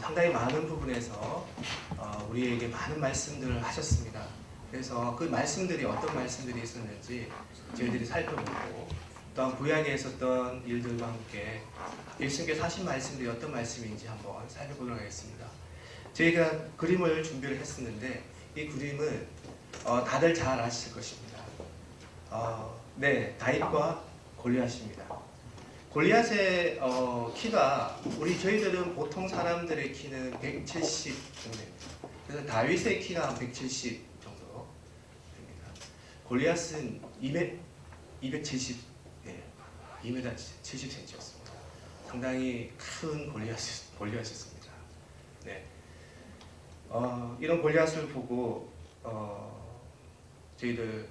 상당히 많은 부분에서 우리에게 많은 말씀들을 하셨습니다. 그래서 그 말씀들이 어떤 말씀들이 있었는지 저희들이 살펴보고, 또한 구약에 있었던 일들과 함께 예수님께서 하신 말씀들이 어떤 말씀인지 한번 살펴보도록 하겠습니다. 저희가 그림을 준비를 했었는데 이 그림은 다들 잘 아실 것입니다. 네, 다윗과 골리앗입니다. 골리앗의 키가 저희들은 보통 사람들의 키는 170 정도 됩니다. 그래서 다윗의 키가 한 170 정도 됩니다. 골리앗은 270, 네, 2m 70cm였습니다. 상당히 큰 골리앗이었습니다. 네, 이런 골리앗을 보고 저희들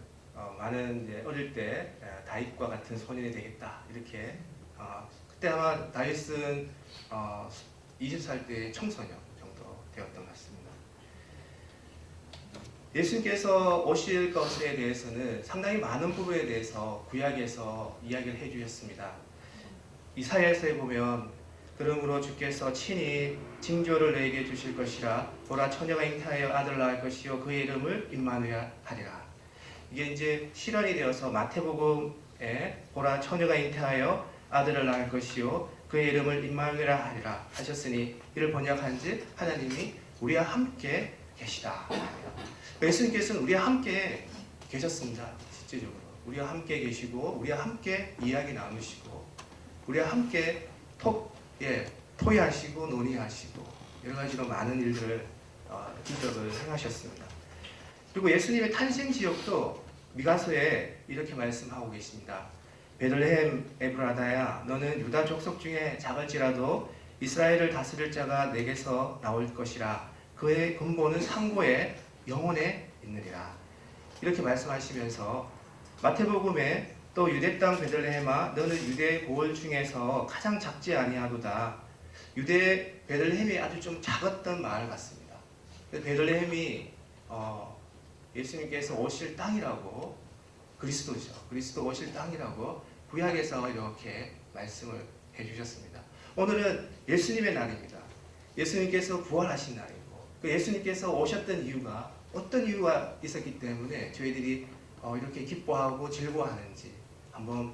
많은 이제 어릴 때 다윗과 같은 소년이 되겠다 이렇게. 그때 아마 다윗은 20살 때 청소년 정도 되었던 것 같습니다. 예수님께서 오실 것에 대해서는 상당히 많은 부분에 대해서 구약에서 이야기를 해주셨습니다. 이사야서에 보면 그러므로 주께서 친히 징조를 너에게 주실 것이라 보라 처녀가 잉태하여 아들을 낳을 것이요 그의 이름을 임마누엘 하리라. 이게 이제 실현이 되어서 마태복음에 보라 처녀가 잉태하여 아들을 낳을 것이요 그의 이름을 임마누엘 하리라 하셨으니 이를 번역한즉 하나님이 우리와 함께 계시다. 예수님께서는 우리와 함께 계셨습니다. 실제적으로 우리와 함께 계시고 우리와 함께 이야기 나누시고 우리와 함께 토의하시고 논의하시고 여러 가지로 많은 일들을 기적을 행하셨습니다. 그리고 예수님의 탄생 지역도 미가서에 이렇게 말씀하고 계십니다. 베들레헴 에브라다야 너는 유다 족속 중에 작을지라도 이스라엘을 다스릴 자가 내게서 나올 것이라 그의 근본은 상고에 영원에 있느니라. 이렇게 말씀하시면서 마태복음에 또 유대 땅 베들레헴아 너는 유대 고을 중에서 가장 작지 아니하도다. 유대 베들레헴이 아주 좀 작았던 마을 같습니다. 베들레헴이 예수님께서 오실 땅이라고, 그리스도죠. 그리스도 오실 땅이라고 구약에서 이렇게 말씀을 해주셨습니다. 오늘은 예수님의 날입니다. 예수님께서 부활하신 날이고 그 예수님께서 오셨던 이유가 어떤 이유가 있었기 때문에 저희들이 이렇게 기뻐하고 즐거워하는지 한번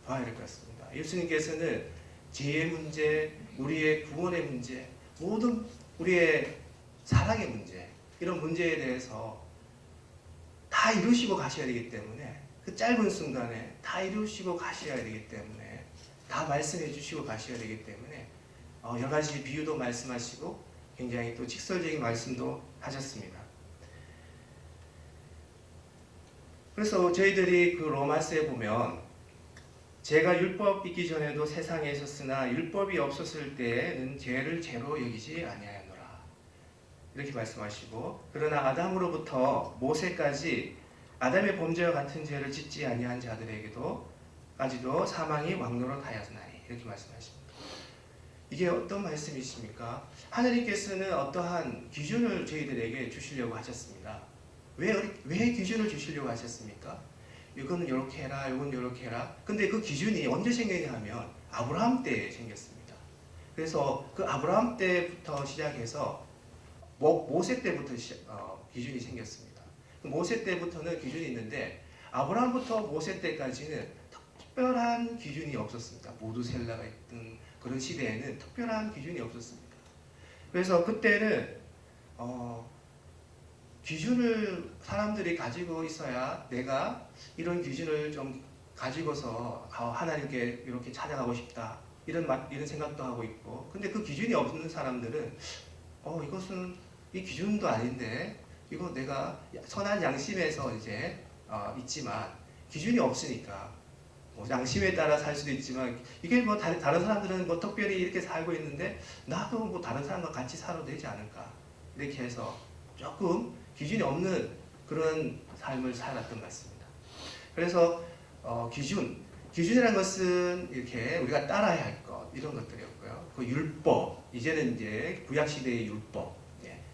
봐야 될 것 같습니다. 예수님께서는 죄의 문제, 우리의 구원의 문제, 모든 우리의 사랑의 문제, 이런 문제에 대해서 다 이루시고 가셔야 되기 때문에 그 짧은 순간에 다 이루시고 가셔야 되기 때문에 다 말씀해 주시고 가셔야 되기 때문에 여러 가지 비유도 말씀하시고 굉장히 또 직설적인 말씀도 하셨습니다. 그래서 저희들이 그 로마서에 보면 죄가 율법 있기 전에도 세상에 있었으나 율법이 없었을 때에는 죄를 죄로 여기지 아니하였노라 이렇게 말씀하시고 그러나 아담으로부터 모세까지 아담의 범죄와 같은 죄를 짓지 아니한 자들에게도 까지도 사망이 왕노릇하였나니 이렇게 말씀하십니다. 이게 어떤 말씀이십니까? 하나님께서는 어떠한 기준을 저희들에게 주시려고 하셨습니다. 왜 기준을 주시려고 하셨습니까? 이거는 이렇게 해라, 이건 이렇게 해라. 근데 그 기준이 언제 생겼냐 하면 아브라함 때 생겼습니다. 그래서 그 아브라함 때부터 시작해서 모세 때부터 기준이 생겼습니다. 모세 때부터는 기준이 있는데 아브라함부터 모세 때까지는 특별한 기준이 없었습니다. 모두셀라가 있던 그런 시대에는 특별한 기준이 없었습니다. 그래서 그때는 기준을 사람들이 가지고 있어야 내가 이런 기준을 좀 가지고서 하나님께 이렇게 찾아가고 싶다 이런 생각도 하고 있고, 근데 그 기준이 없는 사람들은 이것은 이 기준도 아닌데 이거 내가 선한 양심에서 이제 있지만 기준이 없으니까 양심에 따라 살 수도 있지만 이게 다른 사람들은 특별히 이렇게 살고 있는데 나도 다른 사람과 같이 살아도 되지 않을까 이렇게 해서 조금 기준이 없는 그런 삶을 살았던 것 같습니다. 그래서 기준이라는 것은 이렇게 우리가 따라야 할 것 이런 것들이었고요. 그 율법 이제는 이제 구약 시대의 율법.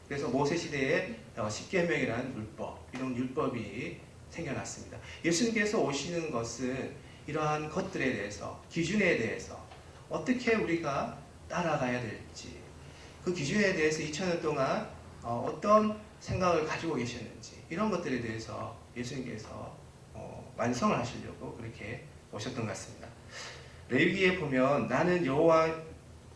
그래서 모세 시대에 십계명이라는 율법, 이런 율법이 생겨났습니다. 예수님께서 오시는 것은 이러한 것들에 대해서, 기준에 대해서 어떻게 우리가 따라가야 될지, 그 기준에 대해서 2000년 동안 어떤 생각을 가지고 계셨는지 이런 것들에 대해서 예수님께서 완성을 하시려고 그렇게 오셨던 것 같습니다. 레위기에 보면 나는 여호와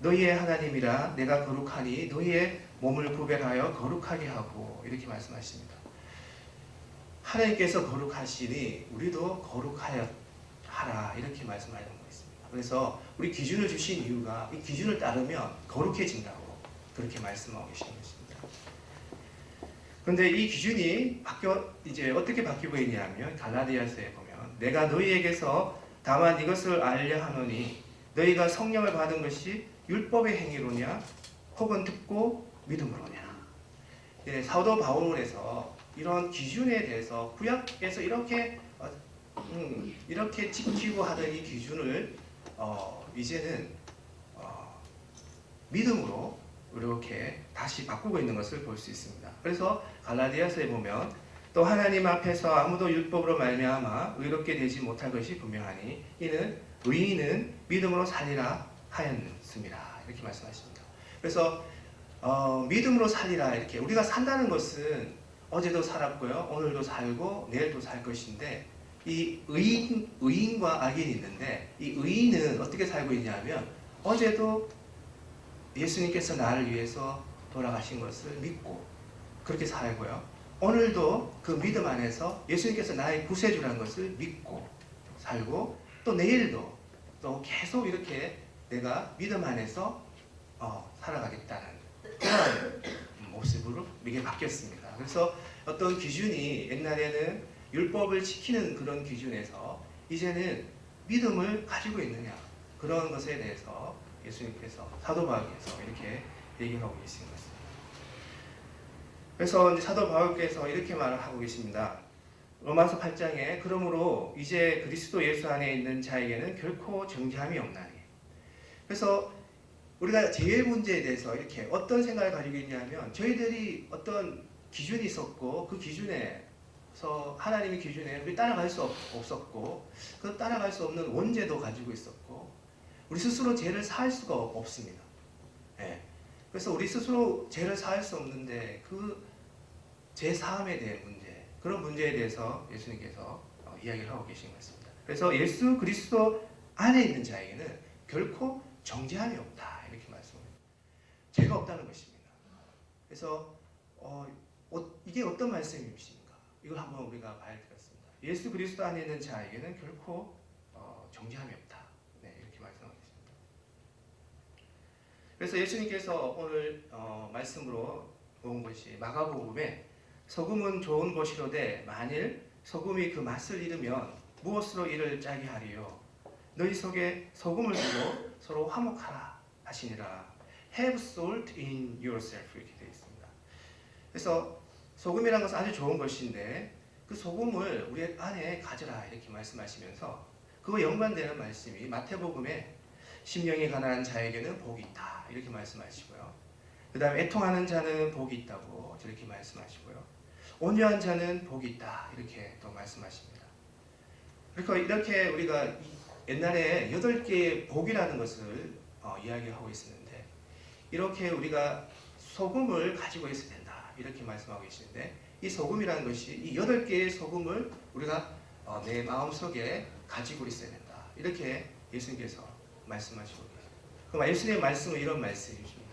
너희의 하나님이라 내가 거룩하니 너희의 몸을 구별하여 거룩하게 하고 이렇게 말씀하십니다. 하나님께서 거룩하시니 우리도 거룩하여 하라 이렇게 말씀하는 거 있습니다. 그래서 우리 기준을 주신 이유가 이 기준을 따르면 거룩해진다고 그렇게 말씀하고 계시는 것입니다. 그런데 이 기준이 이제 어떻게 바뀌고 있냐면 갈라디아서에 보면 내가 너희에게서 다만 이것을 알려 하노니 너희가 성령을 받은 것이 율법의 행위로냐 혹은 듣고 믿음으로냐. 사도 바울에서 이런 기준에 대해서 구약에서 이렇게 지키고 하던 이 기준을 이제는 믿음으로 이렇게 다시 바꾸고 있는 것을 볼 수 있습니다. 그래서 갈라디아서에 보면 또 하나님 앞에서 아무도 율법으로 말미암아 의롭게 되지 못할 것이 분명하니 이는 의인은 믿음으로 살리라 하였습니다. 이렇게 말씀하십니다. 그래서 믿음으로 살리라 이렇게 우리가 산다는 것은 어제도 살았고요, 오늘도 살고 내일도 살 것인데 이 의인과 악인이 있는데 이 의인은 어떻게 살고 있냐면 어제도 예수님께서 나를 위해서 돌아가신 것을 믿고 그렇게 살고요. 오늘도 그 믿음 안에서 예수님께서 나의 구세주라는 것을 믿고 살고 또 내일도 또 계속 이렇게 내가 믿음 안에서 살아가겠다는 그런 모습으로 이게 바뀌었습니다. 그래서 어떤 기준이 옛날에는 율법을 지키는 그런 기준에서 이제는 믿음을 가지고 있느냐 그런 것에 대해서 예수님께서 사도 바울께서 이렇게 얘기하고 계시는 것입니다. 그래서 이제 사도 바울께서 이렇게 말을 하고 계십니다. 로마서 8장에 그러므로 이제 그리스도 예수 안에 있는 자에게는 결코 정죄함이 없나니. 그래서 우리가 죄의 문제에 대해서 이렇게 어떤 생각을 가지고 있냐면 저희들이 어떤 기준이 있었고 그 기준에서 하나님의 기준에 우리 따라갈 수 없었고 그 따라갈 수 없는 원죄도 가지고 있었고 우리 스스로 죄를 사할 수가 없습니다. 예. 그래서 우리 스스로 죄를 사할 수 없는데 그 죄 사함에 대한 문제 그런 문제에 대해서 예수님께서 이야기를 하고 계신 것 같습니다. 그래서 예수 그리스도 안에 있는 자에게는 결코 정죄함이 없다 이렇게 말씀합니다. 죄가 없다는 것입니다. 그래서 이게 어떤 말씀이십니까? 이걸 한번 우리가 봐야 되겠습니다. 예수 그리스도 안에 있는 자에게는 결코 정죄함이 없다. 네, 이렇게 말씀하고 있습니다. 그래서 예수님께서 오늘 말씀으로 온 것이 마가복음에 소금은 좋은 것이로되 만일 소금이 그 맛을 잃으면 무엇으로 이를 짜게 하리요? 너희 속에 소금을 두고 서로 화목하라 하시니라. Have salt in yourself 이렇게 되어 있습니다. 그래서 소금이라는 것은 아주 좋은 것인데 그 소금을 우리 안에 가져라 이렇게 말씀하시면서 그와 연관되는 말씀이 마태복음에 심령이 가난한 자에게는 복이 있다 이렇게 말씀하시고요. 그 다음에 애통하는 자는 복이 있다고 저렇게 말씀하시고요. 온유한 자는 복이 있다 이렇게 또 말씀하십니다. 그러니까 이렇게 우리가 옛날에 8개의 복이라는 것을 이야기하고 있었는데 이렇게 우리가 소금을 가지고 있어야 된다 이렇게 말씀하고 계시는데 이 소금이라는 것이 이 8개의 소금을 우리가 내 마음속에 가지고 있어야 된다 이렇게 예수님께서 말씀하시고 계십니다. 그럼 예수님의 말씀은 이런 말씀이십니다.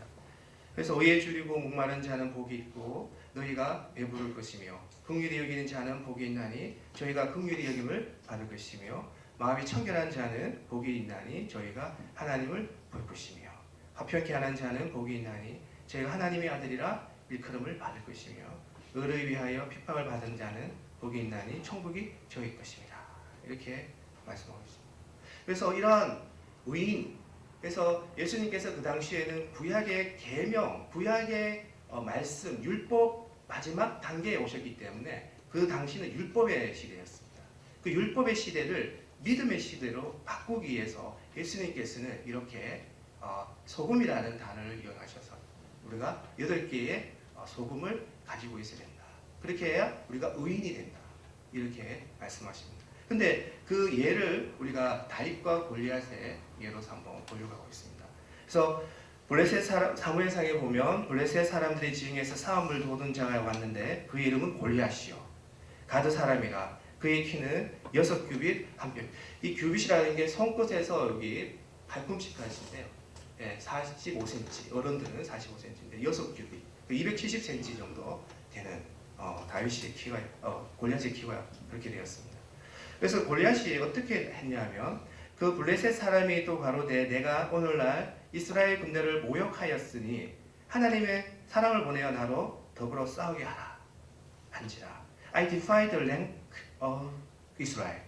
그래서 의에 줄이고 목마른 자는 복이 있고 너희가 배부를 것이며 긍휼히 여기는 자는 복이 있나니 저희가 긍휼히 여김을 받을 것이며 마음이 청결한 자는 복이 있나니 저희가 하나님을 볼 것이며 화평케 하는 자는 복이 있나니 저희가 하나님의 아들이라 일컬음을 받을 것이며 의를 위하여 핍박을 받은 자는 복이 있나니 천국이 저희 것입니다. 이렇게 말씀하고 있습니다. 그래서 이러한 의인 그래서 예수님께서 그 당시에는 구약의 계명, 구약의 말씀, 율법 마지막 단계에 오셨기 때문에 그 당시는 율법의 시대였습니다. 그 율법의 시대를 믿음의 시대로 바꾸기 위해서 예수님께서는 이렇게 소금이라는 단어를 이용하셔서 우리가 8개의 소금을 가지고 있어야 된다. 그렇게 해야 우리가 의인이 된다. 이렇게 말씀하십니다. 근데 그 예를 우리가 다윗과 골리앗의 예로서 한번 보려고 하고 있습니다. 그래서 사무엘상에 보면 블레셋 사람들이 지응해서 싸움을 도는 자가 왔는데 그 이름은 골리앗이요. 가드 사람이라 그의 키는 6규빗 1뼘. 이 규빗이라는 게 손끝에서 여기 발꿈치까지인데요. 45cm. 어른들은 45cm인데 6규빗. 270cm 정도 되는 다윗의 키가 골리앗의 키가 그렇게 되었습니다. 그래서 골리앗이 어떻게 했냐면 그 블레셋 사람이 또 가로되 내가 오늘날 이스라엘 군대를 모욕하였으니 하나님의 사랑을 보내어 나로 더불어 싸우게 하라 한지라. I defy the rank of Israel.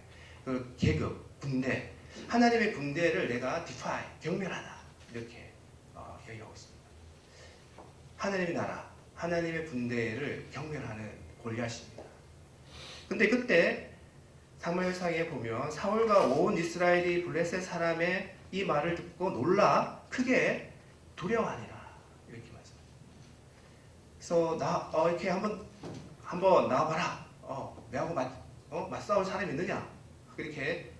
그 계급, 군대, 하나님의 군대를 내가 defy, 경멸하다 이렇게 얘기하고 있습니다. 하나님의 나라, 하나님의 군대를 경멸하는 골리앗입니다. 근데 그때 사무엘상에 보면 사울과 온 이스라엘이 블레셋 사람의 이 말을 듣고 놀라 크게 두려워하니라 이렇게 말씀합니다. 그래서 이렇게 한번 나와봐라. 내하고 맞싸울 사람이 있느냐? 그렇게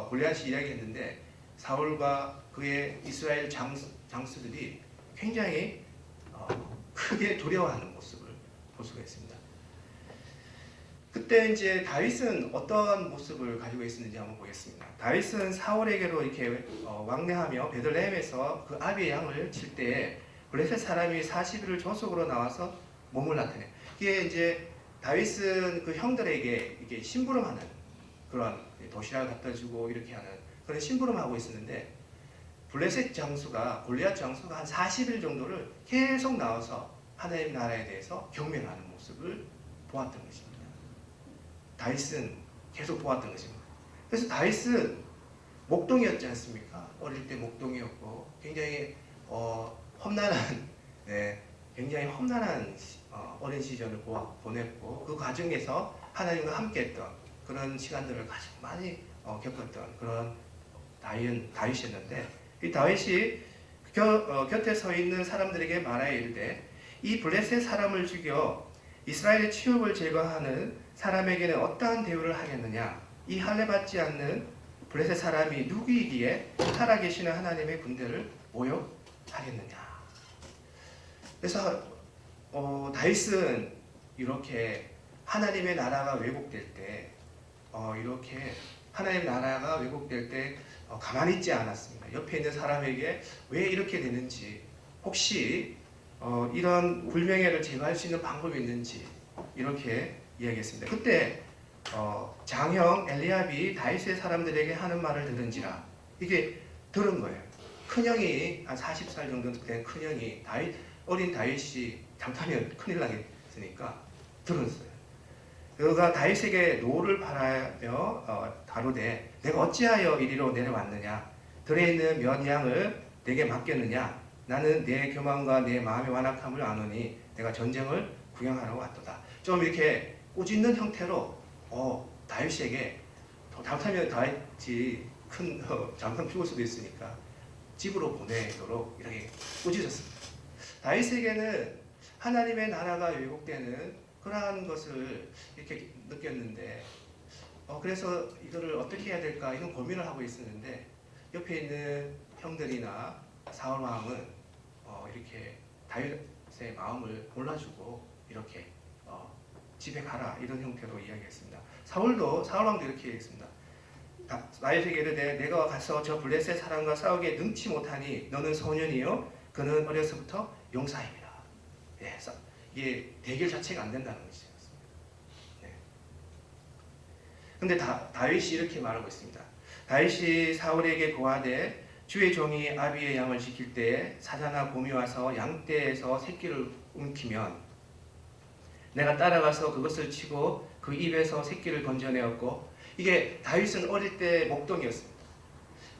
골리앗이 이야기했는데 사울과 그의 이스라엘 장수들이 굉장히 크게 두려워하는 모습을 볼 수가 있습니다. 그때 이제 다윗은 어떤 모습을 가지고 있었는지 한번 보겠습니다. 다윗은 사울에게로 이렇게 왕래하며 베들레헴에서 그 아비의 양을 칠 때 블레셋 사람이 40일을 조속으로 나와서 몸을 나타내. 이게 이제 다윗은 그 형들에게 이게 심부름하는 그런 도시락을 갖다 주고 이렇게 하는 그런 심부름하고 있었는데 블레셋 장수가 골리앗 장수가 한 40일 정도를 계속 나와서 하나님 나라에 대해서 경멸하는 모습을 보았던 것입니다. 다윗은 계속 보았던 것입니다. 그래서 다윗은 목동이었지 않습니까? 어릴 때 목동이었고 굉장히 험난한 굉장히 험난한 어린 시절을 보냈고 그 과정에서 하나님과 함께했던 그런 시간들을 가장 많이 겪었던 그런 다윗이었는데 이 다윗이 곁에 서 있는 사람들에게 말하여 이르되 이 블레셋 사람을 죽여 이스라엘의 치욕을 제거하는 사람에게는 어떠한 대우를 하겠느냐? 이 할례 받지 않는 블레셋 사람이 누구이기에 살아계시는 하나님의 군대를 모욕하겠느냐? 그래서 다윗은 이렇게 하나님의 나라가 왜곡될 때 이렇게 하나님의 나라가 왜곡될 때 가만히 있지 않았습니다. 옆에 있는 사람에게 왜 이렇게 되는지 혹시 이런 불명예를 제거할 수 있는 방법이 있는지 이렇게 이야기했습니다. 그때 장형 엘리압이 다윗의 사람들에게 하는 말을 들은지라 이게 들은 거예요. 큰형이 한 40살 정도 된 큰형이 어린 다윗이 잘못하면 큰일 나겠으니까 들었어요. 그가 다윗에게 노를 바라며 가로되 내가 어찌하여 이리로 내려왔느냐? 들에 있는 몇 양을 내게 맡겼느냐? 나는 내 교만과 내 마음의 완악함을 아노니 내가 전쟁을 구경하러 왔도다. 좀 이렇게 꾸짖는 형태로 다윗에게 잘못하면 다윗이 큰 잠깐 죽을 수도 있으니까 집으로 보내도록 이렇게 꾸짖었습니다. 다윗에게는 하나님의 나라가 왜곡되는 그러한 것을 이렇게 느꼈는데 그래서 이거를 어떻게 해야 될까 이런 고민을 하고 있었는데 옆에 있는 형들이나 사울 왕은 이렇게 다윗의 마음을 몰라주고 이렇게 집에 가라 이런 형태로 이야기했습니다. 사울 왕도 이렇게 얘기했습니다. 다윗에게 이르되 내가 가서 저 블레셋 사람과 싸우기에 능치 못하니 너는 소년이요 그는 어려서부터 용사입니다. 이게 대결 자체가 안 된다는 것이었습니다. 근데 다윗이 이렇게 말하고 있습니다. 다윗이 사울에게 고하되 주의 종이 아비의 양을 지킬 때에 사자나 곰이 와서 양떼에서 새끼를 움키면 내가 따라가서 그것을 치고 그 입에서 새끼를 건져내었고 이게 다윗은 어릴 때 목동이었습니다.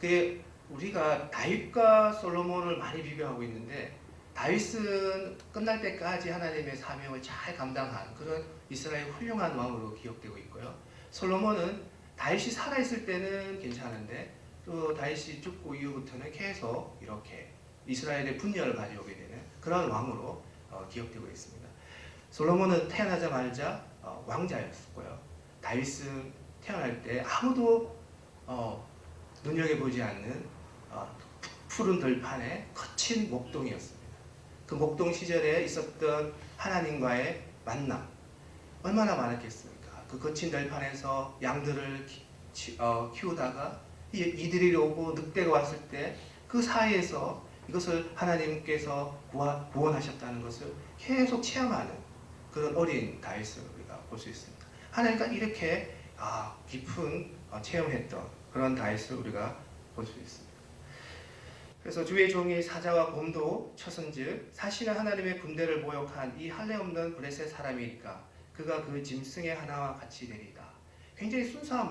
그게 우리가 다윗과 솔로몬을 많이 비교하고 있는데 다윗은 끝날 때까지 하나님의 사명을 잘 감당한 그런 이스라엘 훌륭한 왕으로 기억되고 있고요. 솔로몬은 다윗이 살아있을 때는 괜찮은데 또 다윗이 죽고 이후부터는 계속 이렇게 이스라엘의 분열을 가져오게 되는 그런 왕으로 기억되고 있습니다. 솔로몬은 태어나자마자 왕자였고요. 다윗은 태어날 때 아무도 눈여겨보지 않는 푸른 들판에 거친 목동이었습니다. 그 목동 시절에 있었던 하나님과의 만남 얼마나 많았겠습니까? 그 거친 들판에서 양들을 키우다가 이들이 오고 늑대가 왔을 때 그 사이에서 이것을 하나님께서 구원하셨다는 것을 계속 체험하는 그런 어린 다윗을 우리가 볼 수 있습니다. 하나님과 이렇게 깊은 체험했던 그런 다윗을 우리가 볼 수 있습니다. 그래서 주의 종이 사자와 곰도 쳤은즉 사실은 하나님의 군대를 모욕한 이 할례 없는 블레셋 사람이니까 그가 그 짐승의 하나와 같이 되리이다. 굉장히 순수한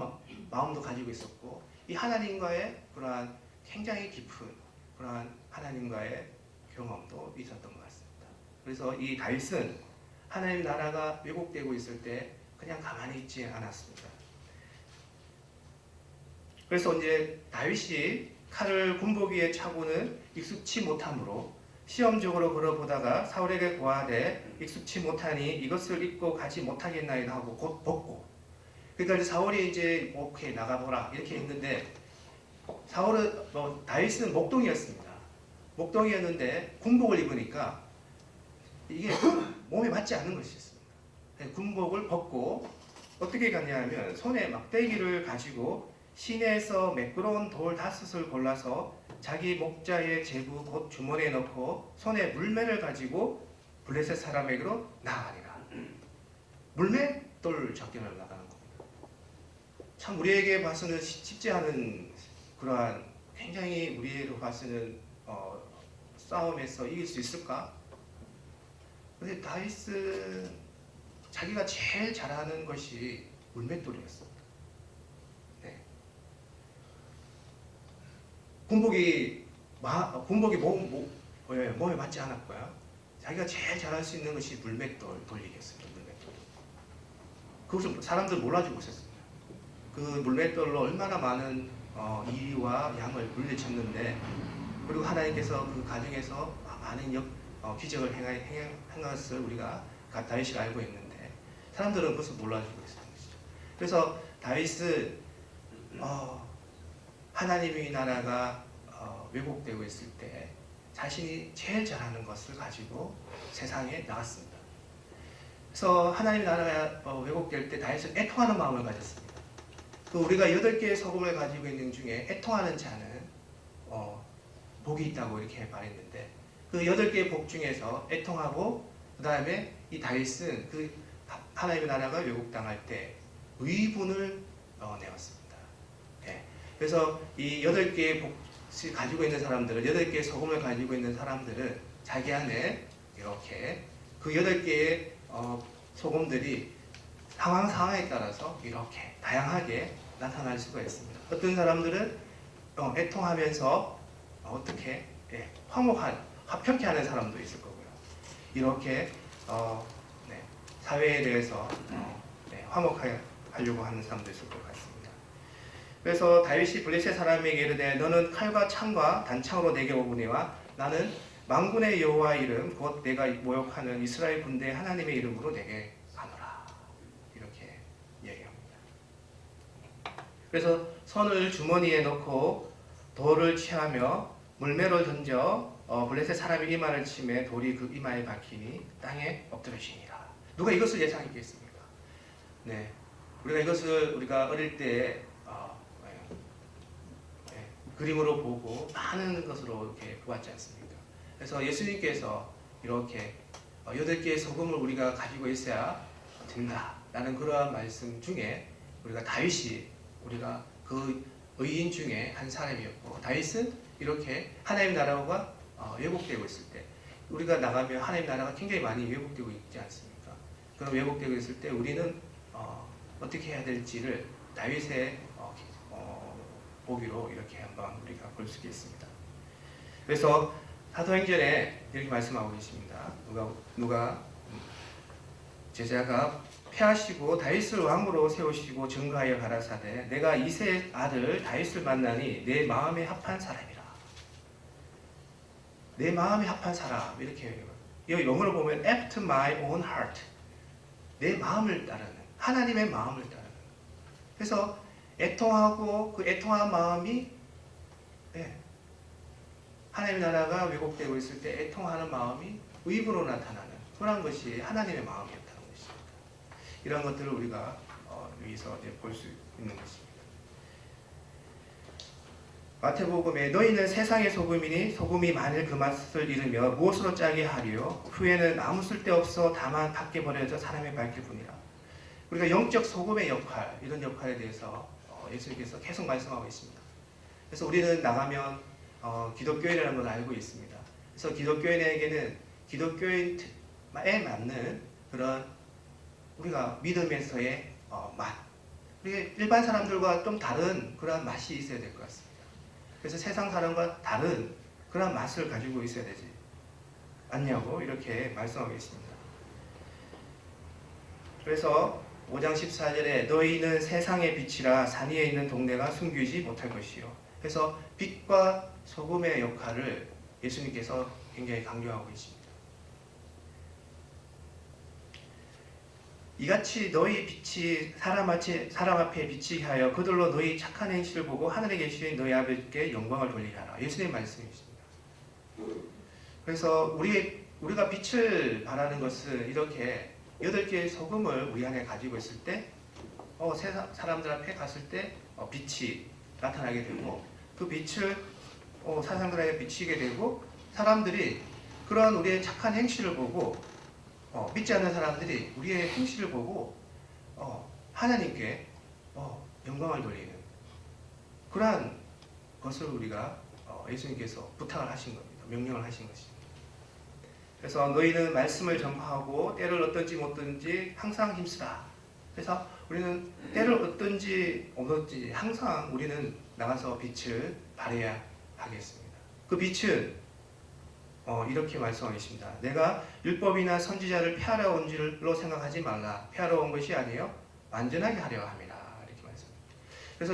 마음도 가지고 있었고 이 하나님과의 그러한 굉장히 깊은 그러한 하나님과의 경험도 있었던 것 같습니다. 그래서 이 다윗은 하나님 나라가 왜곡되고 있을 때 그냥 가만히 있지 않았습니다. 그래서 이제 다윗이 칼을 군복위에 차고는 익숙치 못하므로 시험적으로 걸어보다가 사울에게 고하되 익숙치 못하니 이것을 입고 가지 못하겠나이다 하고 곧 벗고, 그러니까 사울이 이제 오케이 나가보라 이렇게 했는데 다윗은 목동이었습니다. 목동이었는데 군복을 입으니까 이게 몸에 맞지 않는 것이었습니다. 군복을 벗고 어떻게 갔냐면 손에 막대기를 가지고 시내에서 매끄러운 돌 5을 골라서 자기 목자의 제부 곧 주머니에 넣고 손에 물매를 가지고 블레셋 사람에게로 나아가니라. 물맷돌 작전을 나가는 겁니다. 참 우리에게 봐서는 쉽지 않은 그러한 굉장히 우리로 봐서는 싸움에서 이길 수 있을까? 근데 다윗은 자기가 제일 잘하는 것이 물맷돌이었습니다. 네. 군복이 몸에 맞지 않았고요. 자기가 제일 잘할 수 있는 것이 물맷돌 돌리기였습니다. 물맷돌. 그것을 사람들 몰라주고 있었습니다. 그 물맷돌로 얼마나 많은 이와 양을 물리쳤는데, 그리고 하나님께서 그 가정에서 많은 기적을 행한 것을 우리가 다윗이 알고 있는데 사람들은 그것을 몰라주고 있었던 것이죠. 그래서 다윗은 하나님의 나라가 왜곡되고 있을 때 자신이 제일 잘하는 것을 가지고 세상에 나갔습니다. 그래서 하나님의 나라가 왜곡될 때 다윗은 애통하는 마음을 가졌습니다. 우리가 8개의 소금을 가지고 있는 중에 애통하는 자는 복이 있다고 이렇게 말했는데, 그 8개의 복 중에서 애통하고 그 다음에 이 다윗은 그 하나님의 나라가 왜곡당할 때 의분을 내었습니다. 네. 그래서 이 8개의 복을 가지고 있는 사람들은, 8개의 소금을 가지고 있는 사람들은 자기 안에 이렇게 그 8개의 소금들이 상황에 따라서 이렇게 다양하게 나타날 수가 있습니다. 어떤 사람들은 애통하면서 어떻게 화평케 하는 사람도 있을 거고요. 이렇게 사회에 대해서 화목하려고 하는 사람도 있을 것 같습니다. 그래서 다윗이 블레셋 사람에게 이르되 너는 칼과 창과 단창으로 내게 오거니와 나는 만군의 여호와 이름 곧 내가 모욕하는 이스라엘 군대 하나님의 이름으로 내게 가노라. 이렇게 얘기합니다. 그래서 손을 주머니에 넣고 돌을 취하며 물매를 던져 블레셋 사람이 이마를 치매 돌이 그 이마에 박히니 땅에 엎드러지니라. 누가 이것을 예상했겠습니까? 네, 우리가 어릴 때 그림으로 보고 많은 것으로 이렇게 보았지 않습니까? 그래서 예수님께서 이렇게 8개의 소금을 우리가 가지고 있어야 된다라는 그러한 말씀 중에 우리가 다윗이 우리가 그 의인 중에 한 사람이었고, 다윗은 이렇게 하나님 나라가 왜곡되고 있을 때 우리가 나가면 하나님 나라가 굉장히 많이 왜곡되고 있지 않습니까? 그런 왜곡되고 있을 때 우리는 어떻게 해야 될지를 다윗의 보기로 이렇게 한번 우리가 볼 수 있겠습니다. 그래서 사도행전에 이렇게 말씀하고 계십니다. 누가 제자가 패하시고 다윗을 왕으로 세우시고 증거하여 가라사대 내가 이새의 아들 다윗을 만나니 내 마음에 합한 사람이라. 내 마음에 합한 사람 이렇게 이 영어로 보면 after my own heart, 내 마음을 따르는, 하나님의 마음을 따르는. 그래서 애통하고 그 애통한 마음이 하나님의 나라가 왜곡되고 있을 때 애통하는 마음이 의부로 나타나는 그런 것이 하나님의 마음이었다는 것입니다. 이런 것들을 우리가 여기서 볼 수 있는 것입니다. 마태복음에 너희는 세상의 소금이니 소금이 만일 그 맛을 잃으며 무엇으로 짜게 하리요? 후에는 아무 쓸데없어 다만 밖에 버려져 사람의 밝힐 뿐이라. 우리가 영적 소금의 역할, 이런 역할에 대해서 예수님께서 계속 말씀하고 있습니다. 그래서 우리는 나가면 기독교인이라는 걸 알고 있습니다. 그래서 기독교인에게는 기독교인에 맞는 그런 우리가 믿음에서의 맛, 우리 일반 사람들과 좀 다른 그런 맛이 있어야 될 것 같습니다. 그래서 세상 사람과 다른 그런 맛을 가지고 있어야 되지 않냐고 이렇게 말씀하고 있습니다. 그래서 5장 14절에 너희는 세상의 빛이라 산 위에 있는 동네가 숨기지 못할 것이요. 그래서 빛과 소금의 역할을 예수님께서 굉장히 강조하고 있습니다. 이같이 너희 빛이 사람 앞에 비치게 하여 그들로 너희 착한 행실을 보고 하늘에 계신 너희 아버지께 영광을 돌리게 하라. 예수님의 말씀이십니다. 그래서 우리가 빛을 발하는 것은 이렇게 8개의 소금을 우리 안에 가지고 있을 때 세상 사람들 앞에 갔을 때 빛이 나타나게 되고 그 빛을 사람들에게 비치게 되고 사람들이 그런 우리의 착한 행실을 보고 믿지 않는 사람들이 우리의 행실을 보고 하나님께 영광을 돌리는 그러한 것을 우리가 예수님께서 부탁을 하신 겁니다. 명령을 하신 것입니다. 그래서 너희는 말씀을 전파하고 때를 어떤지 못든지 항상 힘쓰라. 그래서 우리는 때를 어떤지 없든지 항상 우리는 나가서 빛을 발해야 하겠습니다. 그 빛은 이렇게 말씀하고 있습니다. 내가 율법이나 선지자를 폐하러 온 줄로 생각하지 말라. 폐하러 온 것이 아니요 완전하게 하려 함이라. 이렇게 말씀합니다. 그래서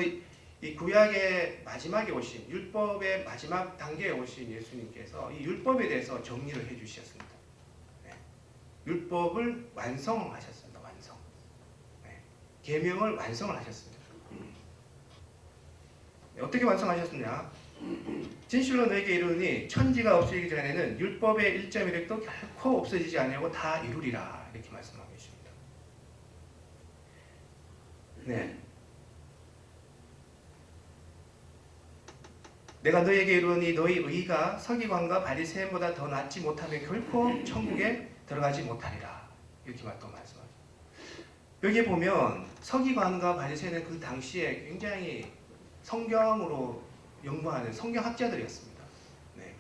이 구약의 마지막에 오신 율법의 마지막 단계에 오신 예수님께서 이 율법에 대해서 정리를 해주셨습니다. 네. 율법을 완성하셨습니다. 완성. 네. 계명을 완성을 하셨습니다. 네. 어떻게 완성하셨느냐? 진실로 너에게 이르니 천지가 없어지기 전에는 율법의 1.1획도 결코 없어지지 아니하고 다 이루리라. 이렇게 말씀하고 계십니다. 네. 내가 너에게 이르니 너희 의가 서기관과 바리새인보다 더 낫지 못하면 결코 천국에 들어가지 못하리라. 이렇게 또 말씀하죠. 여기에 보면 서기관과 바리새인은 그 당시에 굉장히 성경으로 연구하는 성경학자들이었습니다. 네.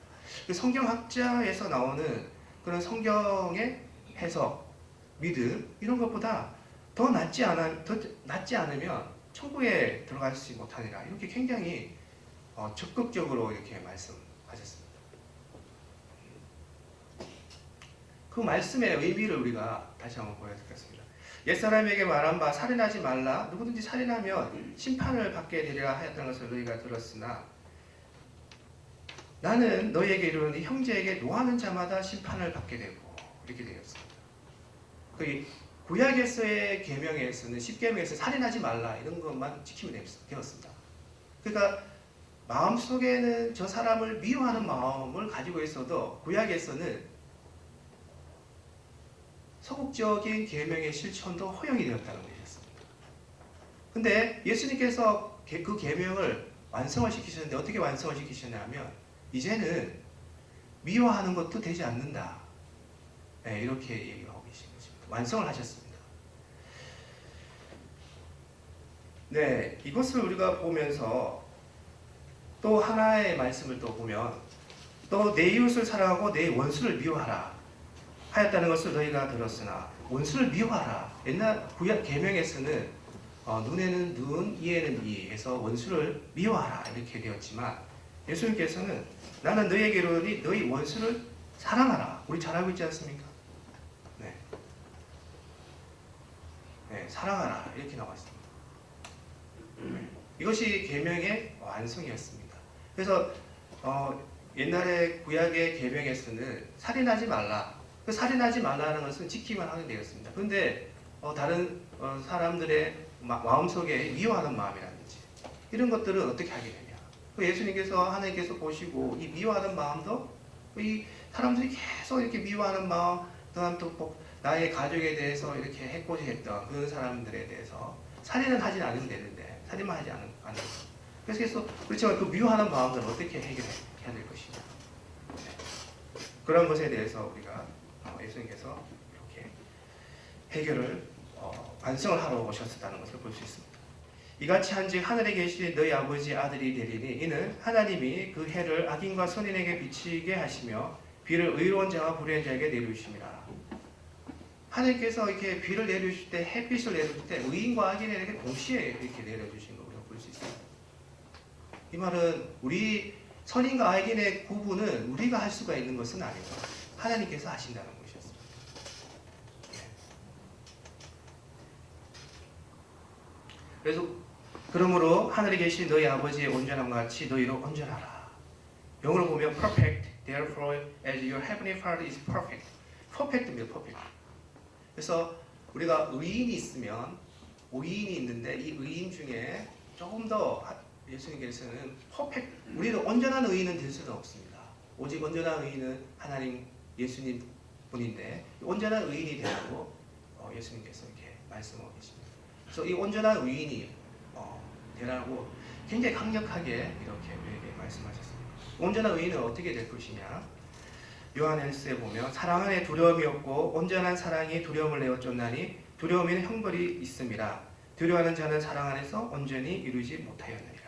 그 성경학자에서 나오는 그런 성경의 해석, 믿음 이런 것보다 더 낫지 않으면 천국에 들어가지 못하리라. 이렇게 굉장히 적극적으로 이렇게 말씀하셨습니다. 그 말씀의 의미를 우리가 다시 한번 보여드리겠습니다. 옛사람에게 말한 바 살인하지 말라. 누구든지 살인하면 심판을 받게 되리라 하였던 것을 너희가 들었으나 나는 너희에게 이르노니 형제에게 노하는 자마다 심판을 받게 되고 이렇게 되었습니다. 그 구약에서의 계명에서는 10계명에서 살인하지 말라 이런 것만 지키면 되었습니다. 그러니까 마음속에는 저 사람을 미워하는 마음을 가지고 있어도 구약에서는 소극적인 계명의 실천도 허용이 되었다는 것이었습니다. 근데 예수님께서 그 계명을 완성을 시키셨는데 어떻게 완성을 시키셨냐면 이제는 미워하는 것도 되지 않는다. 네, 이렇게 얘기를 하고 계신 것입니다. 완성을 하셨습니다. 네, 이것을 우리가 보면서 또 하나의 말씀을 또 보면 또 내 이웃을 사랑하고 내 원수를 미워하라 하였다는 것을 너희가 들었으나 원수를 미워하라. 옛날 구약 계명에서는 눈에는 눈, 이에는 이 해서 원수를 미워하라 이렇게 되었지만 예수님께서는 나는 너희에게 이르노니 너희 원수를 사랑하라. 우리 잘 알고 있지 않습니까? 네. 네, 사랑하라 이렇게 나왔습니다. 이것이 계명의 완성이었습니다. 그래서 옛날에 구약의 계명에서는 살인하지 말라. 그 살인하지 말라는 것은 지키만 하게 되었습니다. 그런데 다른 사람들의 마음속에 미워하는 마음이라든지 이런 것들은 어떻게 하게 되냐? 예수님께서 하나님께서 보시고 이 미워하는 마음도 이 사람들이 계속 이렇게 미워하는 마음, 또한 또 나의 가족에 대해서 이렇게 해코지했던 그런 사람들에 대해서 살인은 하진 않으면 되는데 살인만 하지 않는 그래서 그렇지만 그 미워하는 마음을 어떻게 해결해야 될 것이냐, 그런 것에 대해서 우리가 예수님께서 이렇게 해결을 반성을 하러 오셨다는 것을 볼 수 있습니다. 이같이 한즉 하늘에 계신 너희 아버지 아들이 되리니 이는 하나님이 그 해를 악인과 선인에게 비치게 하시며 비를 의로운 자와 불의한 자에게 내리심이라. 하나님께서 이렇게 비를 내려주실 때, 햇빛을 내려줄 때 의인과 악인에게 동시에 이렇게 내려주신 것을 볼 수 있습니다. 이 말은 우리 선인과 악인의 구분은 우리가 할 수가 있는 것은 아니고 하나님께서 하신다는 것이었습니다. 그래서 그러므로 하늘에 계신 너희 아버지의 온전함과 같이 너희로 온전하라. 영어로 보면 perfect, therefore as your heavenly Father is perfect. perfect입니다. perfect. 그래서 우리가 의인이 있으면 의인이 있는데 이 의인 중에 조금 더 예수님께서는 퍼펙트, 우리는 온전한 의인은 될 수는 없습니다. 오직 온전한 의인은 하나님 예수님 분인데 온전한 의인이 되라고 예수님께서 이렇게 말씀하고 계십니다. 그래서 이 온전한 의인이 되라고 굉장히 강력하게 이렇게 우리에게 말씀하셨습니다. 온전한 의인은 어떻게 될 것이냐? 요한일서에 보면 사랑 안에 두려움이 없고 온전한 사랑이 두려움을 내어 쫓나니 두려움에는 형벌이 있음이라. 두려워하는 자는 사랑 안에서 온전히 이루지 못하였느니라.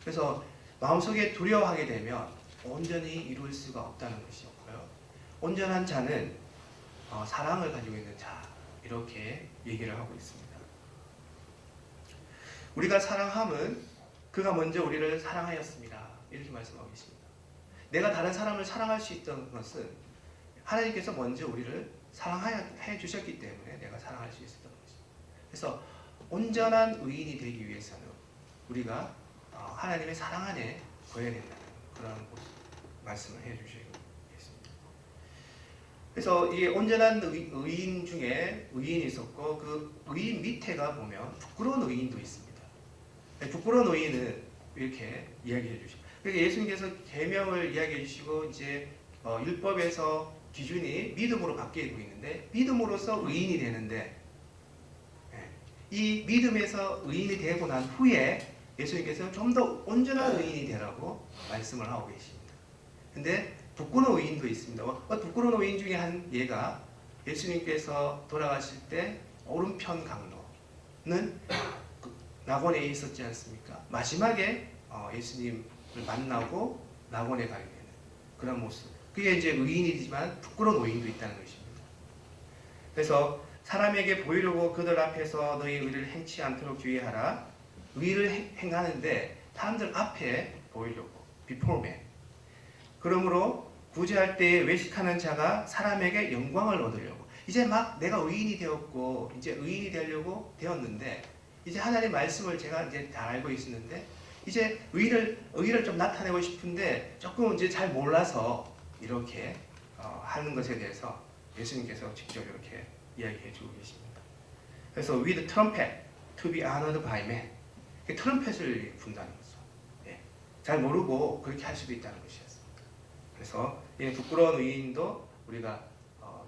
그래서 마음속에 두려워하게 되면 온전히 이룰 수가 없다는 것이었고요. 온전한 자는 사랑을 가지고 있는 자, 이렇게 얘기를 하고 있습니다. 우리가 사랑함은 그가 먼저 우리를 사랑하였습니다. 이렇게 말씀하고 계십니다. 내가 다른 사람을 사랑할 수 있던 것은 하나님께서 먼저 우리를 사랑해 주셨기 때문에 내가 사랑할 수 있었던 것입니다. 그래서 온전한 의인이 되기 위해서는 우리가 하나님의 사랑 안에 거해야 된다는 그런 말씀을 해주시겠습니다. 그래서 이 온전한 의인 중에 의인이 있었고 그 의인 밑에가 보면 부끄러운 의인도 있습니다. 부끄러운 의인은 이렇게 이야기해 주십니다. 그러니까 예수님께서 계명을 이야기해 주시고 이제 율법에서 기준이 믿음으로 바뀌고 있는데 믿음으로써 의인이 되는데 이 믿음에서 의인이 되고 난 후에 예수님께서는 좀 더 온전한 의인이 되라고 말씀을 하고 계십니다. 근데 부끄러운 의인도 있습니다. 부끄러운 의인 중에 한 예가 예수님께서 돌아가실 때 오른편 강로는 낙원에 있었지 않습니까? 마지막에 예수님을 만나고 낙원에 가게 되는 그런 모습. 그게 이제 의인이지만 부끄러운 의인도 있다는 것입니다. 그래서 사람에게 보이려고 그들 앞에서 너희 의를 행치 않도록 주의하라. 의를 행하는데 사람들 앞에 보이려고 before men. 그러므로 구제할 때에 외식하는 자가 사람에게 영광을 얻으려고. 이제 막 내가 의인이 되었고 이제 의인이 되려고 되었는데 이제 하나님 말씀을 제가 이제 다 알고 있었는데 이제 의의를 좀 나타내고 싶은데 조금 이제 잘 몰라서 이렇게 하는 것에 대해서 예수님께서 직접 이렇게 이야기해 주고 계십니다. 그래서 with trumpet to be honored by men. 트럼펫을 분다는 거죠. 예. 잘 모르고 그렇게 할 수도 있다는 것이었습니다. 그래서 이 부끄러운 의인도 우리가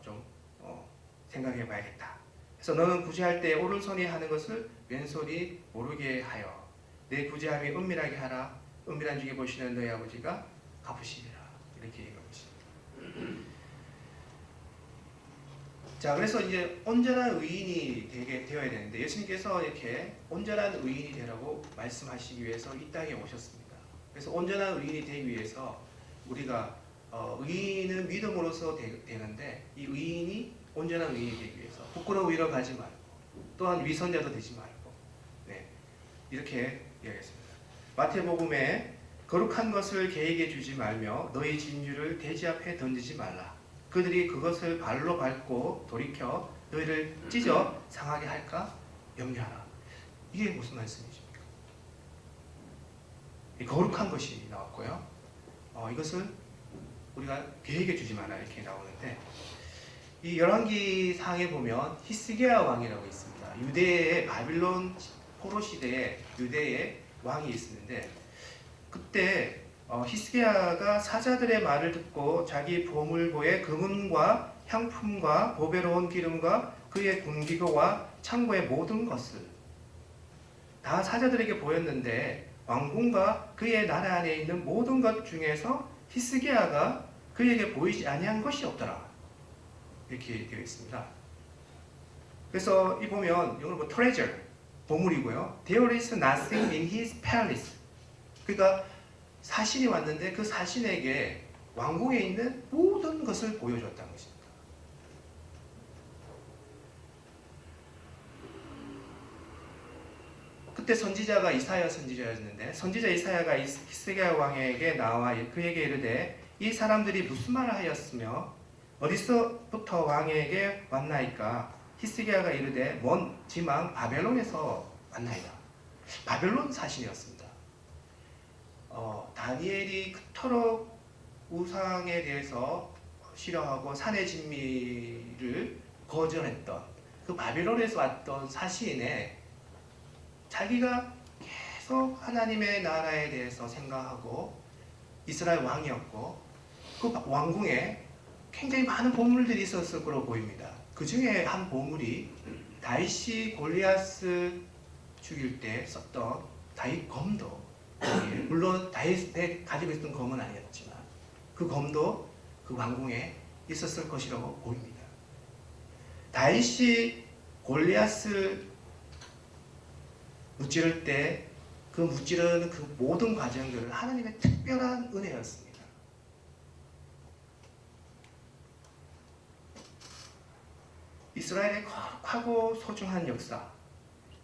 좀 생각해 봐야겠다. 그래서 너는 구제할 때 오른손이 하는 것을 왼손이 모르게 하여 내 구제함이 은밀하게 하라. 은밀한 중에 보시는 너희 아버지가 갚으시리라. 이렇게 얘기하고 있습니다. 자, 그래서 이제 온전한 의인이 되어야 되는데 예수님께서 이렇게 온전한 의인이 되라고 말씀하시기 위해서 이 땅에 오셨습니다. 그래서 온전한 의인이 되기 위해서 우리가 의인은 믿음으로써 되는데 이 의인이 온전한 의인이 되기 위해서 부끄러운 의로 가지 말고 또한 위선자도 되지 말고 이렇게 이야기했습니다. 마태복음에 거룩한 것을 개에게 주지 말며 너희 진주를 돼지 앞에 던지지 말라. 그들이 그것을 발로 밟고 돌이켜 너희를 찢어 상하게 할까 염려하라. 이게 무슨 말씀이십니까? 거룩한 것이 나왔고요. 이것을 우리가 개에게 주지 마라 이렇게 나오는데 이 열왕기 상에 보면 히스기야 왕이라고 있습니다. 유대의 바빌론 포로 시대에 유대의 왕이 있었는데 그때 히스기야가 사자들의 말을 듣고 자기 보물고의 금은과 향품과 보배로운 기름과 그의 군기교와 창고의 모든 것을 다 사자들에게 보였는데 왕궁과 그의 나라 안에 있는 모든 것 중에서 히스기야가 그에게 보이지 아니한 것이 없더라. 이렇게 되어 있습니다. 그래서 이 보면 영어로 treasure, 보물이고요. There is nothing in his palace. 그러니까 사신이 왔는데 그 사신에게 왕궁에 있는 모든 것을 보여줬다는 것입니다. 그때 선지자가 이사야 선지자였는데 선지자 이사야가 히스기야 왕에게 나와 그에게 이르되 이 사람들이 무슨 말을 하였으며 어디서부터 왕에게 왔나이까? 히스기야가 이르되 먼 지방 바벨론에서 왔나이다. 바벨론 사신이었습니다. 다니엘이 그토록 우상에 대해서 싫어하고 산의 진미를 거절했던 그 바벨론에서 왔던 사신의 자기가 계속 하나님의 나라에 대해서 생각하고 이스라엘 왕이었고 그 왕궁에 굉장히 많은 보물들이 있었을 거로 보입니다. 그 중에 한 보물이 다윗이 골리앗을 죽일 때 썼던 다윗 검도, 물론 다윗이 가지고 있던 검은 아니었지만 그 검도 그 왕궁에 있었을 것이라고 보입니다. 다윗이 골리앗을 무찌를 때 그 무찌르는 그 모든 과정들은 하나님의 특별한 은혜였습니다. 이스라엘의 거룩하고 소중한 역사,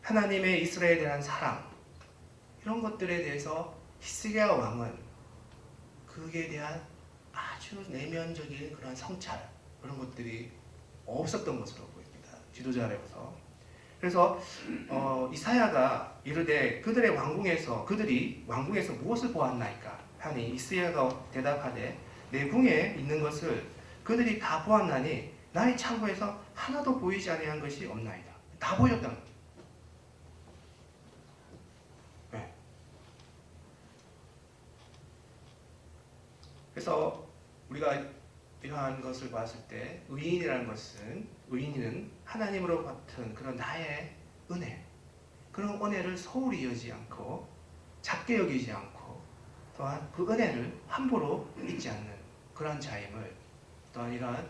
하나님의 이스라엘에 대한 사랑, 이런 것들에 대해서 히스기야 왕은 그에 대한 아주 내면적인 그런 성찰, 그런 것들이 없었던 것으로 보입니다. 지도자로서. 그래서 이사야가 이르되 그들이 왕궁에서 무엇을 보았나이까 하니 이사야가 대답하되 내 궁에 있는 것을 그들이 다 보았나니 나의 창고에서 하나도 보이지 아니한 것이 없나이다. 다 보였다는 거예요. 네. 그래서 우리가 이러한 것을 봤을 때 의인이라는 것은 의인은 하나님으로 같은 그런 나의 은혜, 그런 은혜를 소홀히 여기지 않고 작게 여기지 않고 또한 그 은혜를 함부로 잊지 않는 그런 자임을 또한 이러한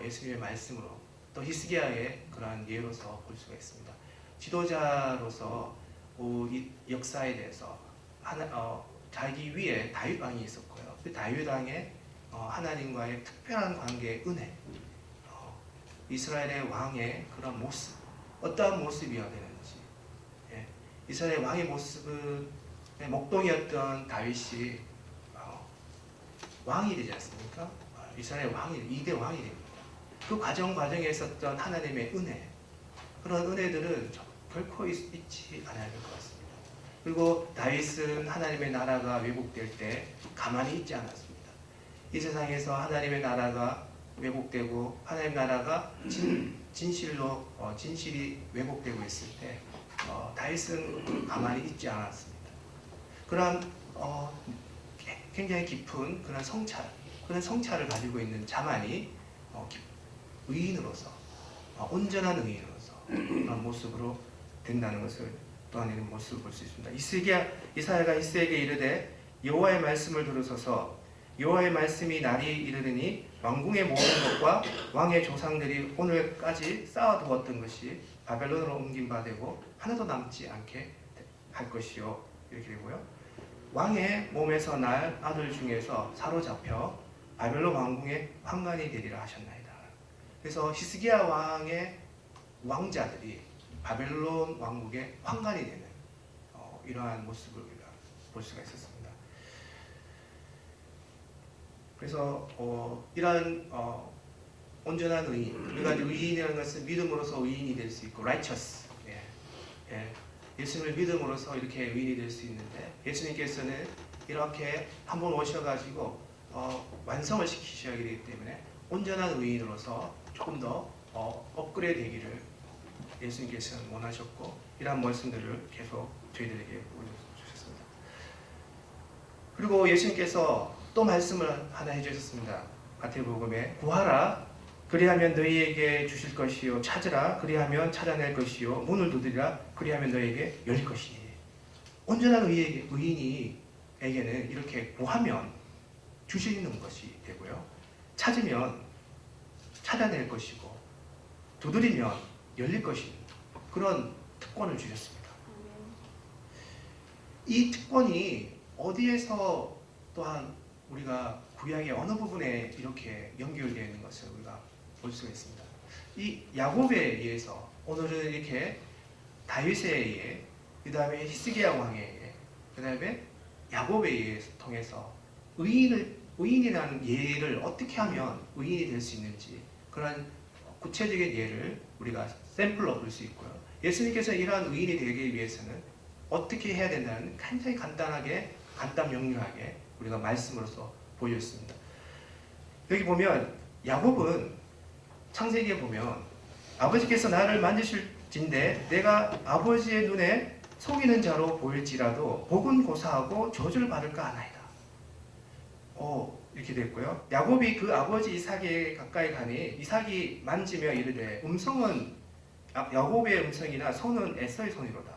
예수님의 말씀으로 또 히스기야의 그러한 예로서 볼 수가 있습니다. 지도자로서 이 역사에 대해서 자기 위에 다윗 왕이 있었고요. 그 다윗 왕의 하나님과의 특별한 관계의 은혜, 이스라엘의 왕의 그런 모습, 어떠한 모습이어야 되는지, 이스라엘 왕의 모습은 목동이었던 다윗이 왕이 되지 않습니까? 이스라엘 왕이 2대 왕이 됩니다. 그 과정에 있었던 하나님의 은혜, 그런 은혜들은 결코 잊지 않아야 될 것 같습니다. 그리고 다윗은 하나님의 나라가 왜곡될 때 가만히 있지 않았습니다. 이 세상에서 하나님의 나라가 왜곡되고 하나님의 나라가 진실이 왜곡되고 있을 때 다윗은 가만히 있지 않았습니다. 그런 굉장히 깊은 그런 성찰을 가지고 있는 자만이 의인으로서 온전한 의인으로서 그런 모습으로 된다는 것을 또한 이런 모습을 볼 수 있습니다. 이사야가 히스기야에게 이르되 여호와의 말씀을 들으소서. 여호와의 말씀이 날이 이르르니 왕궁의 모든 것과 왕의 조상들이 오늘까지 쌓아두었던 것이 바벨론으로 옮긴 바 되고 하나도 남지 않게 할 것이요. 이렇게 되고요. 왕의 몸에서 날 아들 중에서 사로잡혀 바벨론 왕궁의 환관이 되리라 하셨나이다. 그래서 히스기야 왕의 왕자들이 바벨론 왕국의 환관이 되는 이러한 모습을 우리가 볼 수가 있었습니다. 그래서 이러한 온전한 의인, 우리가 의인이라는 것은 믿음으로써 의인이 될 수 있고 righteous, 예수님을 믿음으로써 이렇게 의인이 될 수 있는데 예수님께서는 이렇게 한번 오셔가지고 완성을 시키셔야 되기 때문에 온전한 의인으로서 조금 더 업그레이드 되기를 예수님께서는 원하셨고 이러한 말씀들을 계속 저희들에게 보여주셨습니다. 그리고 예수님께서 또 말씀을 하나 해주셨습니다. 마태복음에 구하라 그리하면 너희에게 주실 것이요 찾으라 그리하면 찾아낼 것이요 문을 두드리라 그리하면 너희에게 열릴 것이니. 온전한 의인에게는 이렇게 구하면 주시는 것이 되고요, 찾으면 찾아낼 것이고 두드리면 열릴 것인 그런 특권을 주셨습니다. 이 특권이 어디에서 또한 우리가 구약의 어느 부분에 이렇게 연결되어 있는 것을 우리가 볼 수가 있습니다. 이 야곱에 의해서 오늘은 이렇게 다윗에 의해, 그 다음에 히스기야 왕에 의해, 그 다음에 야곱에 의해서 통해서 의인이라는 예를 어떻게 하면 의인이 될 수 있는지 그런 구체적인 예를 우리가 샘플로 볼 수 있고요. 예수님께서 이러한 의인이 되기 위해서는 어떻게 해야 된다는 굉장히 간단하게 간단 명료하게 우리가 말씀으로서 보여줬습니다. 여기 보면 야곱은 창세기에 보면 아버지께서 나를 만지실진대 내가 아버지의 눈에 속이는 자로 보일지라도 복은 고사하고 저주를 받을까 하나이다. 이렇게 됐고요. 야곱이 그 아버지 이삭에 가까이 가니 이삭이 만지며 이르되 음성은 야곱의 음성이나 손은 에서의 손이로다.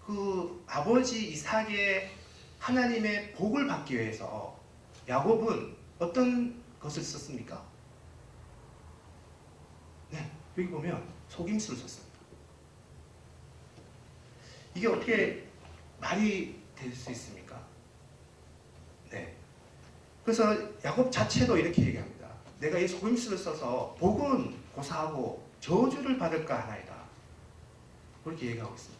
그 아버지 이삭의 하나님의 복을 받기 위해서 야곱은 어떤 것을 썼습니까? 네, 여기 보면 속임수를 썼습니다. 이게 어떻게 말이 될 수 있습니까? 네. 그래서 야곱 자체도 이렇게 얘기합니다. 내가 이 속임수를 써서 복은 고사하고 저주를 받을까 하나이다. 그렇게 얘기하고 있습니다.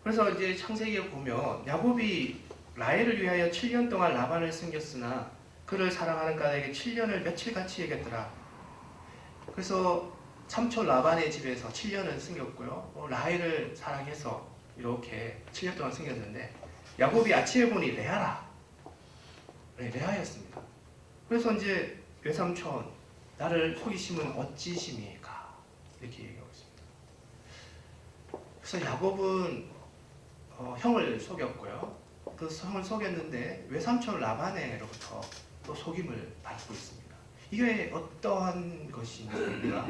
그래서 이제 창세기에 보면 야곱이 라헬을 위하여 7년 동안 라반을 섬겼으나 그를 사랑하는 까닭에 7년을 며칠같이 여겼더라. 그래서 삼촌 라반의 집에서 7년을 섬겼고요. 라헬을 사랑해서 이렇게 7년 동안 섬겼는데 야곱이 아침에 보니 레아라. 네, 레아였습니다. 그래서 이제 외삼촌 나를 속이심은 어찌심이까? 이렇게 얘기하고 있습니다. 그래서 야곱은 형을 속였고요. 그 형을 속였는데 외삼촌 라반에로부터 또 속임을 받고 있습니다. 이게 어떠한 것인지 우리가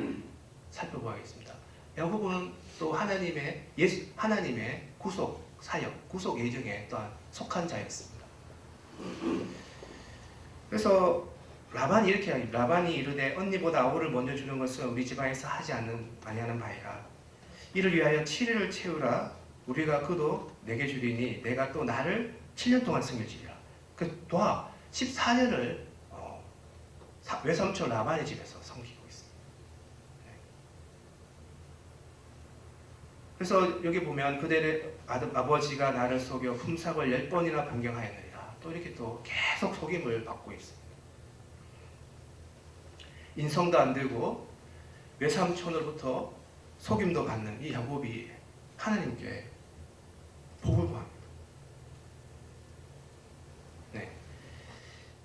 살펴보겠습니다. 야곱은 또 하나님의 구속 사역, 구속 예정에 또한 속한 자였습니다. 그래서 라반이 이렇게 합니다. 라반이 이르되 언니보다 아우를 먼저 주는 것은 우리 집안에서 하지 아니하는 바이라. 이를 위하여 7일을 채우라. 우리가 그도 내게 주리니 내가 또 나를 7년 동안 섬길지리라. 그 또한 14년을 외삼촌 라반의 집에서 섬기고 있습니다. 네. 그래서 여기 보면 그들의 아버지가 나를 속여 품삯을 10번이나 변경하였느니라. 또 이렇게 또 계속 속임을 받고 있습니다. 인성도 안 되고 외삼촌으로부터 속임도 받는 이 야곱이 하나님께 복을 구합니다. 네.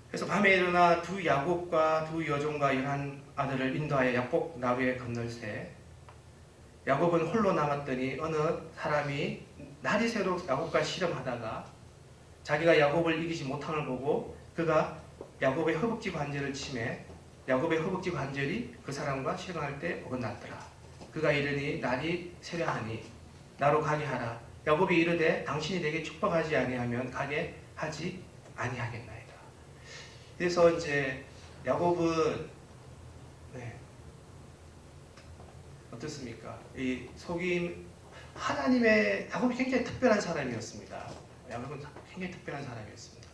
그래서 밤에 일어나 두 야곱과 두 여종과 11 아들을 인도하여 약복 나루에 건널세 야곱은 홀로 남았더니 어느 사람이 날이 새도록 야곱과 씨름하다가 자기가 야곱을 이기지 못함을 보고 그가 야곱의 허벅지 관절을 치매 야곱의 허벅지 관절이 그 사람과 씨름할 때 어긋났더라. 그가 이르니 날이 새려하니 나로 가게 하라. 야곱이 이르되 당신이 내게 축복하지 아니하면 가게 하지 아니하겠나이다. 그래서 이제 야곱은 어떻습니까? 이 속임 야곱이 굉장히 특별한 사람이었습니다. 야곱은 굉장히 특별한 사람이었습니다.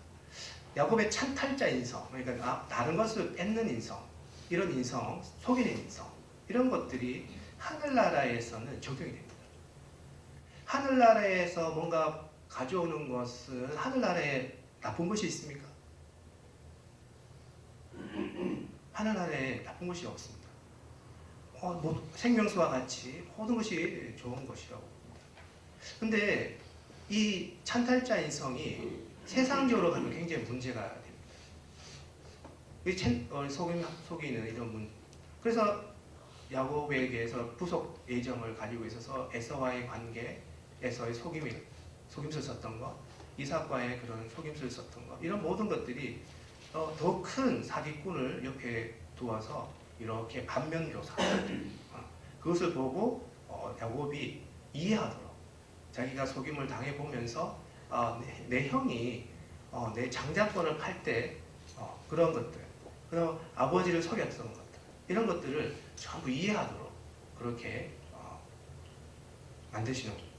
야곱의 찬탈자 인성, 그러니까 다른 것을 뺏는 인성, 이런 인성, 속이는 인성, 이런 것들이 하늘나라에서는 적용이 됩니다. 하늘나라에서 뭔가 가져오는 것은 하늘나라에 나쁜 것이 있습니까? 하늘나라에 나쁜 것이 없습니다. 생명수와 같이 모든 것이 좋은 것이라고 봅니다. 근데 이 찬탈자 인성이 세상적으로 가면 굉장히 문제가 됩니다. 속이는 이런 문. 그래서 야곱에게서 부속 예정을 가지고 있어서 에서와의 관계, 에서의 속임이 속임수를 썼던 것, 이삭과의 그런 속임수를 썼던 것, 이런 모든 것들이 더 큰 사기꾼을 옆에 두어서 이렇게 반면교사, 그것을 보고 야곱이 이해하도록, 자기가 속임을 당해보면서 내 형이 내 장자권을 팔 때 그런 것들, 그리고 아버지를 속였던 것들, 이런 것들을 전부 이해하도록 그렇게 만드시는 거예요.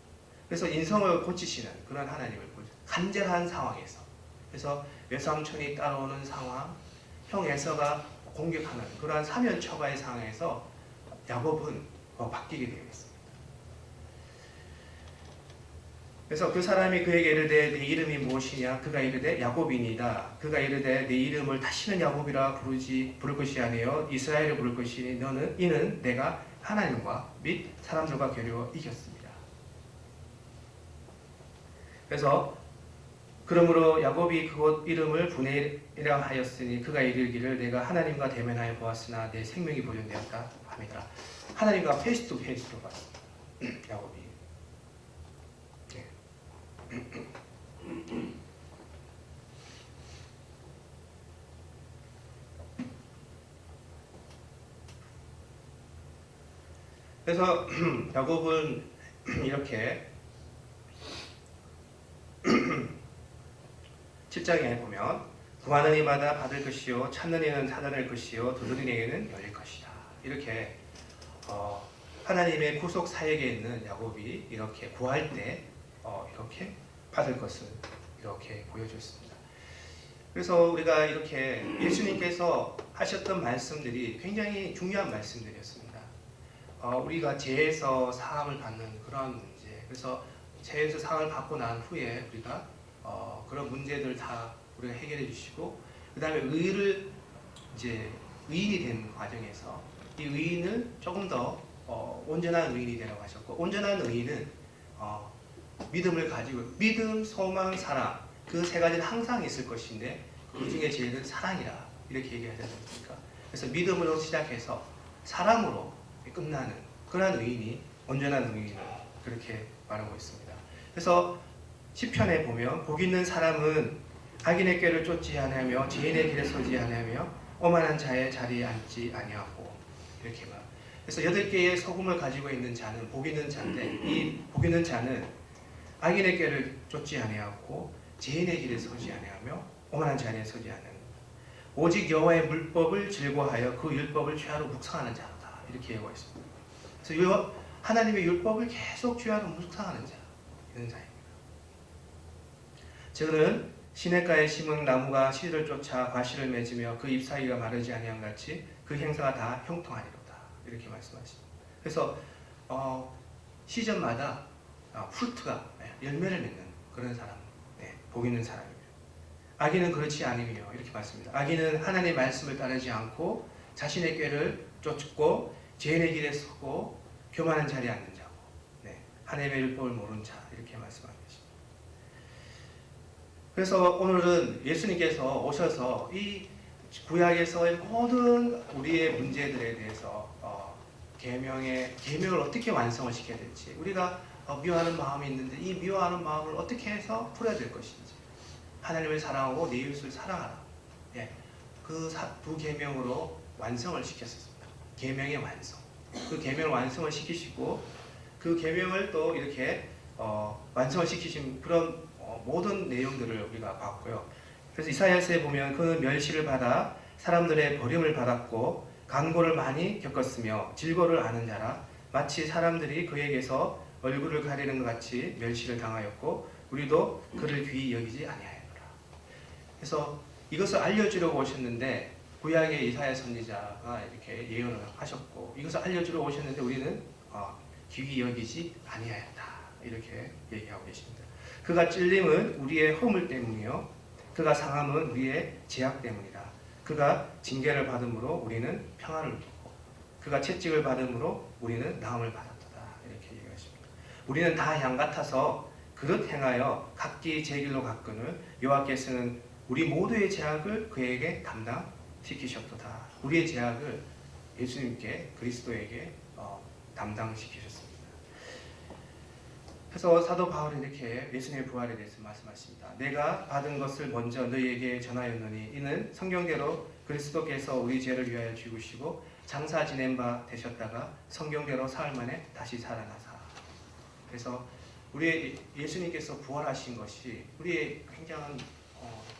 그래서 인성을 고치시는 그런 하나님을 보죠. 간절한 상황에서. 그래서 외삼촌이 따라오는 상황, 형 에서가 공격하는 그러한 사면초가의 상황에서 야곱은 바뀌게 되었습니다. 그래서 그 사람이 그에게 이르되 네 이름이 무엇이냐? 그가 이르되 야곱이니이다. 그가 이르되 네 이름을 다시는 야곱이라 부를 것이 아니요 이스라엘을 부를 것이니 이는 내가 하나님과 및 사람들과 겨루어 이겼습니다. 그래서 그러므로 야곱이 그곳 이름을 분해라 하였으니 그가 이르기를 내가 하나님과 대면하여 보았으나 내 생명이 보존되었다 함이더라. 하나님과 페이스 투 페이스로 봤습니다. 야곱이. 그래서 야곱은 이렇게 7장에 보면 구하는 이마다 받을 것이요 찾는 이는 찾아낼 것이요 두드리는 이에게는 열릴 것이다. 이렇게 하나님의 구속 사역에 있는 야곱이 이렇게 구할 때 이렇게 받을 것을 이렇게 보여줬습니다. 그래서 우리가 이렇게 예수님께서 하셨던 말씀들이 굉장히 중요한 말씀들이었습니다. 우리가 죄에서 사함을 받는 그런 문제, 그래서 죄에서 사함을 받고 난 후에 우리가 그런 문제들 다 우리가 해결해 주시고, 그 다음에 의를 이제 의인이 된 과정에서 이 의인을 조금 더 온전한 의인이 되라고 하셨고, 온전한 의인은 믿음을 가지고 믿음, 소망, 사랑 그 세 가지는 항상 있을 것인데 그 중에 제일은 사랑이라 이렇게 얘기하지 않습니까? 그래서 믿음으로 시작해서 사랑으로 끝나는 그런 의인이 온전한 의인을 그렇게 말하고 있습니다. 그래서 시편에 보면 복 있는 사람은 악인의 꾀를 쫓지 아니하며 죄인의 길에 서지 아니하며 오만한 자의 자리에 앉지 아니하고 이렇게 말. 그래서 8개의 소금을 가지고 있는 자는 복 있는 자인데 이 복 있는 자는 악인의 꾀를 쫓지 아니하고 죄인의 길에 서지 아니하며 오만한 자리에 서지 않는 오직 여호와의 물법을 즐거워하여 그 율법을 죄하로 묵상하는 자로다 이렇게 얘기하고 있습니다. 그래서 하나님의 율법을 계속 죄하로 묵상하는 자 이런 자입니다. 저는 시냇가에 심은 나무가 씨를 쫓아 과실을 맺으며 그 잎사귀가 마르지 아니한 같이 그 행사가 다 형통하리로다 이렇게 말씀하십니다. 그래서 시즌마다 프루트가 열매를 맺는 그런 사람, 복 있는 사람입니다. 악인은 그렇지 않으며 이렇게 말씀합니다. 악인은 하나님의 말씀을 따르지 않고 자신의 꾀를 쫓고 죄인의 길에 서고 교만한 자리에 앉는 자고 하나님의 율법을 모르는 자 이렇게 말씀하고 계십니다. 그래서 오늘은 예수님께서 오셔서 이 구약에서의 모든 우리의 문제들에 대해서 계명을 어떻게 완성을 시켜야 될지, 우리가 미워하는 마음이 있는데 이 미워하는 마음을 어떻게 해서 풀어야 될 것인지, 하나님을 사랑하고 내 이웃을 사랑하라. 그 두 계명으로 완성을 시켰습니다. 계명의 완성. 그 계명을 완성을 시키시고 그 계명을 또 이렇게 완성을 시키신 그런 모든 내용들을 우리가 봤고요. 그래서 이사야서에 보면 그는 멸시를 받아 사람들의 버림을 받았고 간고를 많이 겪었으며 질고를 아는 자라 마치 사람들이 그에게서 얼굴을 가리는 것 같이 멸시를 당하였고 우리도 그를 귀히 여기지 아니하였노라. 그래서 이것을 알려주려고 오셨는데 구약의 이사야 선지자가 이렇게 예언을 하셨고 이것을 알려주려고 오셨는데 우리는 귀히 여기지 아니하였다 이렇게 얘기하고 계십니다. 그가 찔림은 우리의 허물 때문이요 그가 상함은 우리의 죄악 때문이다. 그가 징계를 받음으로 우리는 평안을 누리고 그가 채찍을 받음으로 우리는 나음을 받았다 이렇게 얘기하십니다. 우리는 다 양 같아서 그릇 행하여 각기 제 길로 갔거늘 여호와께서는 우리 모두의 죄악을 그에게 담당시키셨도다. 우리의 죄악을 예수님께 그리스도에게 담당시키셨습니다. 그래서 사도 바울은 이렇게 예수님의 부활에 대해서 말씀하십니다. 내가 받은 것을 먼저 너희에게 전하였노니 이는 성경대로 그리스도께서 우리 죄를 위하여 죽으시고 장사 지낸 바 되셨다가 성경대로 사흘 만에 다시 살아나사. 그래서 우리 예수님께서 부활하신 것이 우리의 굉장한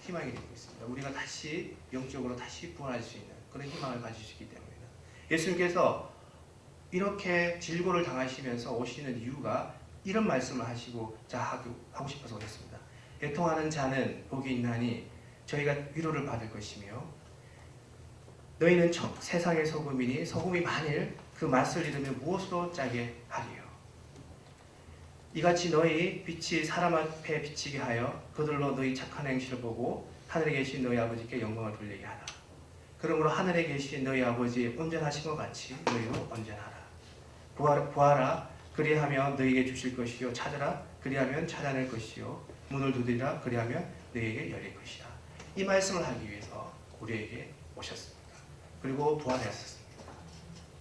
희망이 되고 있습니다. 우리가 다시 영적으로 다시 부활할 수 있는 그런 희망을 가지시기 때문입니다. 예수님께서 이렇게 질고를 당하시면서 오시는 이유가 이런 말씀을 하시고 하고 싶어서 그랬습니다. 애통하는 자는 복이 있나니 저희가 위로를 받을 것이며 너희는 세상의 소금이니 소금이 만일 그 맛을 잃으면 무엇으로 짜게 하리요. 이같이 너희 빛이 사람 앞에 비치게 하여 그들로 너희 착한 행실을 보고 하늘에 계신 너희 아버지께 영광을 돌리게 하라. 그러므로 하늘에 계신 너희 아버지 온전하신 것 같이 너희도 온전하라. 구하라 그리하면 너희에게 주실 것이요 찾으라 그리하면 찾아낼 것이요 문을 두드리라 그리하면 너희에게 열릴 것이라. 이 말씀을 하기 위해서 우리에게 오셨습니다. 그리고 부활하셨습니다.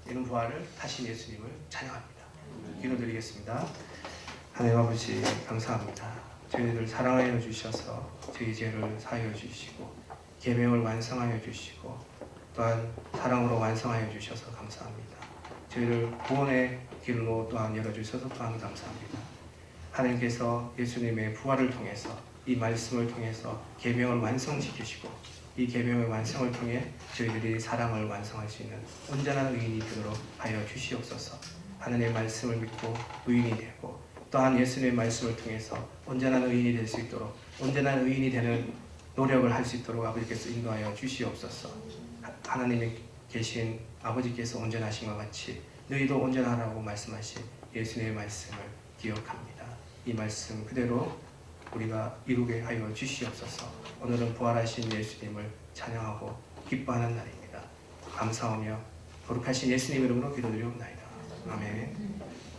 이런 부활을 하신 예수님을 찬양합니다. 기도드리겠습니다. 하나님 아버지 감사합니다. 저희들을 사랑하여 주셔서 저희 죄를 사하여 주시고 계명을 완성하여 주시고 또한 사랑으로 완성하여 주셔서 감사합니다. 저희를 구원의 길로 또한 열어주셔서 또한 감사합니다. 하나님께서 예수님의 부활을 통해서 이 말씀을 통해서 계명을 완성시키시고 이 계명의 완성을 통해 저희들이 사랑을 완성할 수 있는 온전한 의인이 되도록 하여 주시옵소서. 하나님의 말씀을 믿고 의인이 되고 또한 예수님의 말씀을 통해서 온전한 의인이 될 수 있도록 온전한 의인이 되는 노력을 할 수 있도록 아버지께서 인도하여 주시옵소서. 하나님이 계신 아버지께서 온전하신 것 같이 너희도 온전하라고 말씀하신 예수님의 말씀을 기억합니다. 이 말씀 그대로 우리가 이루게 하여 주시옵소서. 오늘은 부활하신 예수님을 찬양하고 기뻐하는 날입니다. 감사하며 거룩하신 예수님 이름으로 기도드리옵나이다. 아멘.